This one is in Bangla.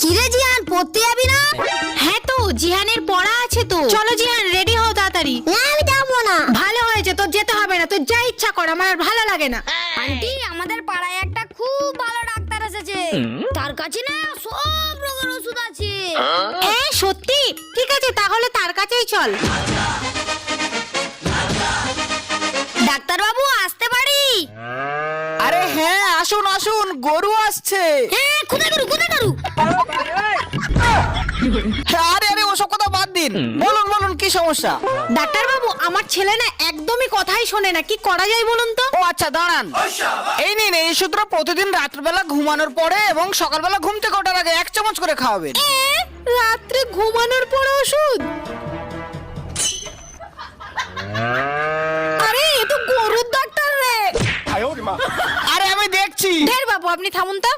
কিরে জিয়ান, পড়তে যাবি না? হ্যাঁ তো, জিহানের পড়া আছে তো। চলো জিহান, রেডি হও তাড়াতাড়ি। না আমি যাবো না। ভালো হয়েছে, তোর যেতে হবে না, তোর যা ইচ্ছা কর, আমার আর ভালো লাগে না। আন্টি, আমাদের পাড়ায় একটা খুব ভালো ডাক্তার এসেছে, তার কাছে না সব রোগের ওষুধ আছে। হ্যাঁ সত্যি? ঠিক আছে, তাহলে তার কাছেই চল। ডাক্তার বাবু, আসতে পারি? আরে হ্যাঁ, আসুন আসুন, গরু আসছে। হ্যাঁ, কোথায় গরু, কোথায় গরু? আরে আরে, ওসব কথা বাদ দিন, বলুন বলুন, কি সমস্যা? ডাক্তার বাবু, আমার ছেলে না একদমই কথাই শোনে না, কি করা যায় বলুন তো? ও আচ্ছা, দাঁড়ান। এই নিন, এই সূত্র প্রতিদিন রাত্রিবেলা ঘুমানোর পরে এবং সকালবেলা ঘুম থেকে ওঠার আগে 1 চামচ করে খাওয়াবেন। রাত্রে ঘুমানোর পর ওষুধ? আরে এ তো গরুর ডাক্তার রে। আরে আমি দেখছি। ঢের বাবু, আপনি থামুন তো।